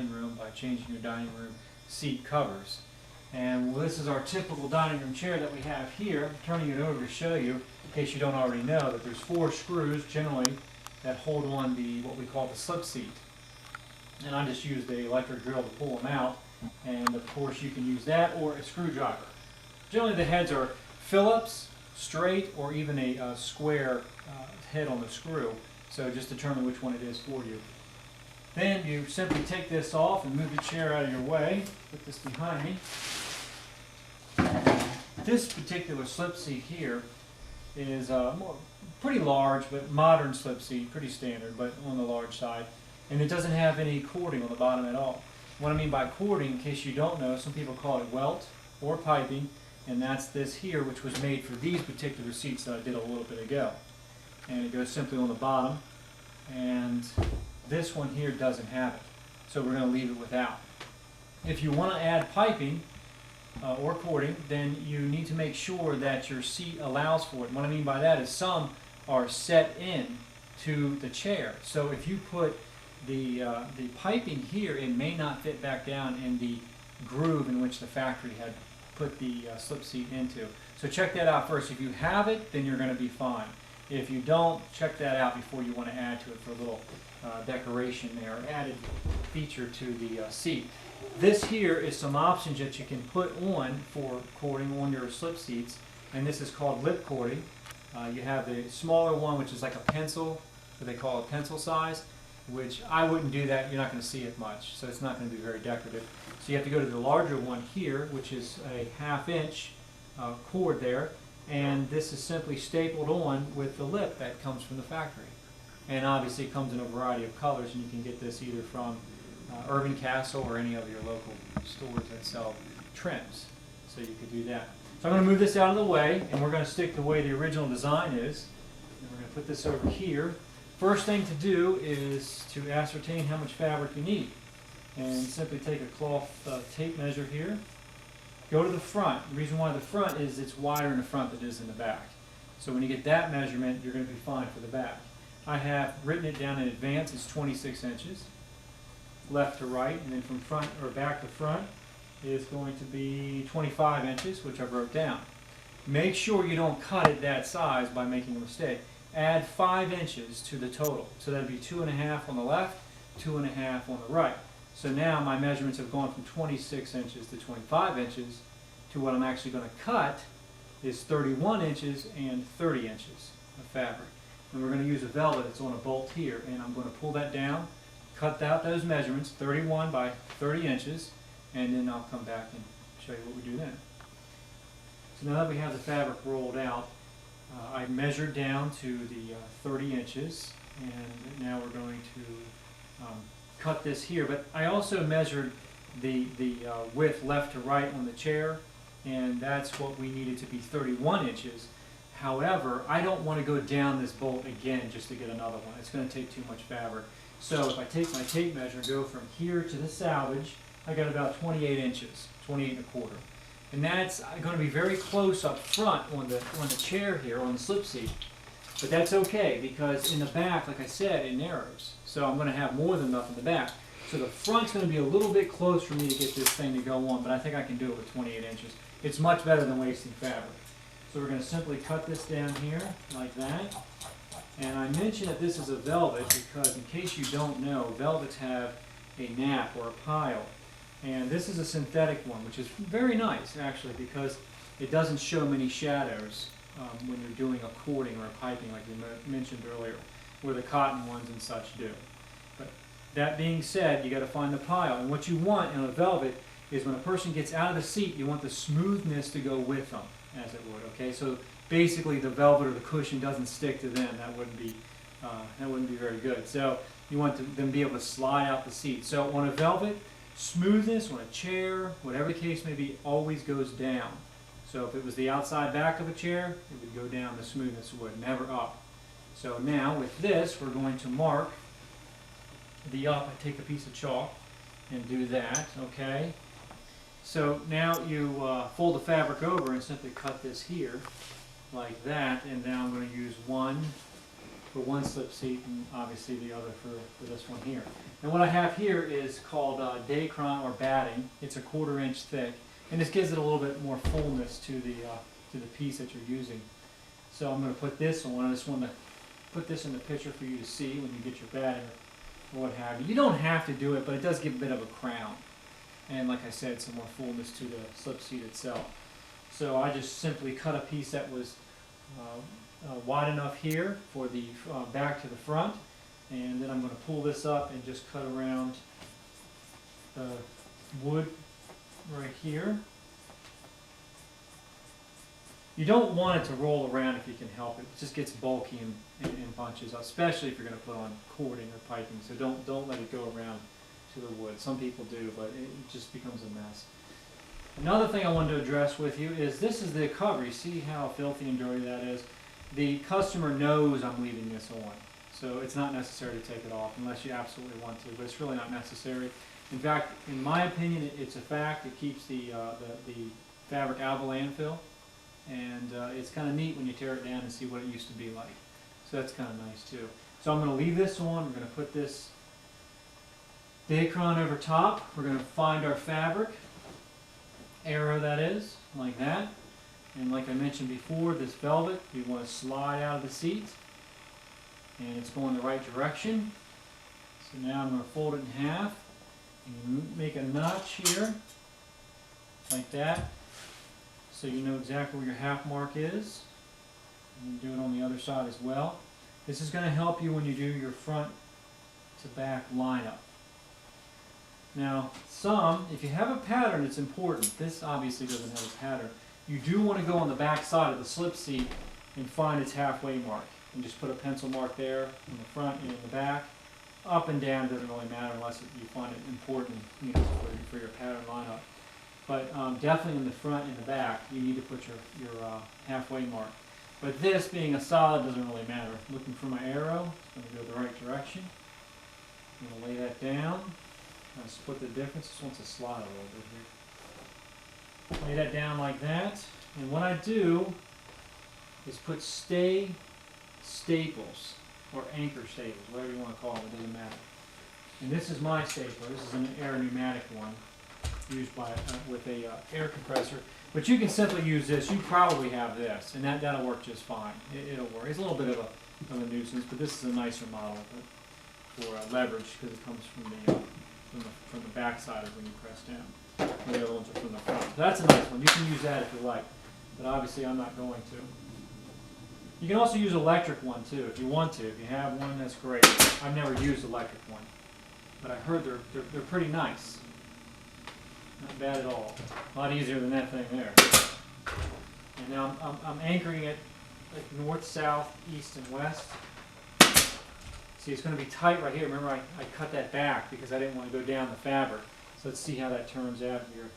room by changing your dining room seat covers. And this is our typical dining room chair that we have here. I'm turning it over to show you, in case you don't already know, that there's 4 screws generally that hold on the what we call the slip seat. And I just used the electric drill to pull them out. And of course you can use that or a screwdriver. Generally the heads are Phillips, straight, or even a square head on the screw. So just determine which one it is for you. Then you simply take this off and move the chair out of your way. Put this behind me. This particular slip seat here is pretty large, but modern slip seat, pretty standard, but on the large side. And it doesn't have any cording on the bottom at all. What I mean by cording, in case you don't know, some people call it welt or piping, and that's this here, which was made for these particular seats that I did a little bit ago. And it goes simply on the bottom, and this one here doesn't have it, so we're going to leave it without. If you want to add piping or cording, then you need to make sure that your seat allows for it. And what I mean by that is some are set in to the chair. So if you put the piping here, it may not fit back down in the groove in which the factory had put the slip seat into. So check that out first. If you have it, then you're going to be fine. If you don't, check that out before you want to add to it for a little decoration there, added feature to the seat. This here is some options that you can put on for cording on your slip seats, and this is called lip cording. You have the smaller one, which is like a pencil, what they call a pencil size, which I wouldn't do that. You're not going to see it much, so it's not going to be very decorative. So you have to go to the larger one here, which is a 1/2 inch cord there, and this is simply stapled on with the lip that comes from the factory. And obviously it comes in a variety of colors, and you can get this either from Urban Castle or any of your local stores that sell trims. So you could do that. So I'm going to move this out of the way, and we're going to stick the way the original design is. And we're going to put this over here. First thing to do is to ascertain how much fabric you need. And simply take a cloth tape measure here. Go to the front. The reason why the front is it's wider in the front than it is in the back. So when you get that measurement, you're going to be fine for the back. I have written it down in advance. It's 26 inches, left to right, and then from front or back to front is going to be 25 inches, which I wrote down. Make sure you don't cut it that size by making a mistake. Add 5 inches to the total. So that would be 2.5 on the left, 2.5 on the right. So now my measurements have gone from 26 inches to 25 inches to what I'm actually going to cut is 31 inches and 30 inches of fabric. And we're going to use a velvet that's on a bolt here, and I'm going to pull that down, cut out those measurements, 31 by 30 inches, and then I'll come back and show you what we do then. So now that we have the fabric rolled out, I measured down to the 30 inches, and now we're going to cut this here. But I also measured the width left to right on the chair, and that's what we needed to be 31 inches. However, I don't want to go down this bolt again just to get another one. It's going to take too much fabric. So if I take my tape measure and go from here to the salvage, I got about 28 inches, 28 1/4. And that's going to be very close up front on the chair here, on the slip seat. But that's okay, because in the back, like I said, it narrows. So I'm going to have more than enough in the back. So the front's going to be a little bit close for me to get this thing to go on, but I think I can do it with 28 inches. It's much better than wasting fabric. So we're going to simply cut this down here like that. And I mentioned that this is a velvet because in case you don't know, velvets have a nap or a pile. And this is a synthetic one, which is very nice actually because it doesn't show many shadows when you're doing a cording or a piping like we mentioned earlier, where the cotton ones and such do. But that being said, you got to find the pile. And what you want in a velvet is when a person gets out of the seat, you want the smoothness to go with them, as it would. Okay, so basically the velvet or the cushion doesn't stick to them. That wouldn't be very good. So you want them to be able to slide out the seat. So on a velvet, smoothness on a chair, whatever the case may be, always goes down. So if it was the outside back of a chair, it would go down, the smoothness would, never up. So now with this, we're going to mark the up. I take a piece of chalk and do that, okay? So now you fold the fabric over and simply cut this here like that, and now I'm going to use 1 for one slip seat, and obviously the other for this one here. And what I have here is called Decor or batting. It's a 1/4 inch thick, and this gives it a little bit more fullness to the piece that you're using. So I'm going to put this on. I just want to put this in the picture for you to see when you get your batting or what have you. You don't have to do it, but it does give a bit of a crown. And like I said, some more fullness to the slip seat itself. So I just simply cut a piece that was wide enough here for the back to the front, and then I'm going to pull this up and just cut around the wood right here. You don't want it to roll around if you can help it. It just gets bulky in bunches, especially if you're going to put on cording or piping. So don't let it go around to the wood. Some people do, but it just becomes a mess. Another thing I wanted to address with you is this is the cover. You see how filthy and dirty that is? The customer knows I'm leaving this on, so it's not necessary to take it off unless you absolutely want to, but it's really not necessary. In fact, in my opinion, it's a fact. It keeps the fabric out of the landfill, and it's kind of neat when you tear it down and see what it used to be like. So that's kind of nice too. So I'm going to leave this on. We're going to put this Decor over top. We're going to find our fabric, arrow that is, like that. And like I mentioned before, this velvet, we want to slide out of the seat, and it's going the right direction. So now I'm going to fold it in half, and make a notch here, like that, so you know exactly where your half mark is. And do it on the other side as well. This is going to help you when you do your front to back lineup. Now, if you have a pattern, it's important. This obviously doesn't have a pattern. You do want to go on the back side of the slip seat and find its halfway mark. And just put a pencil mark there in the front and in the back. Up and down doesn't really matter unless you find it important, you know, for your pattern lineup. But definitely in the front and the back, you need to put your halfway mark. But this being a solid doesn't really matter. Looking for my arrow, it's going to go the right direction. I'm going to lay that down. I'll split the difference. This wants to slide a little bit here. Lay that down like that. And what I do is put staples or anchor staples, whatever you want to call them, it doesn't matter. And this is my stapler. This is an air pneumatic one used with a air compressor. But you can simply use this. You probably have this, and that'll work just fine. It'll work. It's a little bit of a nuisance, but this is a nicer model for leverage because it comes from the back side of when you press down. The other ones are from the front. So that's a nice one. You can use that if you like, but obviously I'm not going to. You can also use electric one too if you want to. If you have one, that's great. I've never used electric one, but I heard they're pretty nice. Not bad at all. A lot easier than that thing there. And now I'm anchoring it like north, south, east, and west. See, it's going to be tight right here. Remember, I cut that back because I didn't want to go down the fabric. So let's see how that turns out here.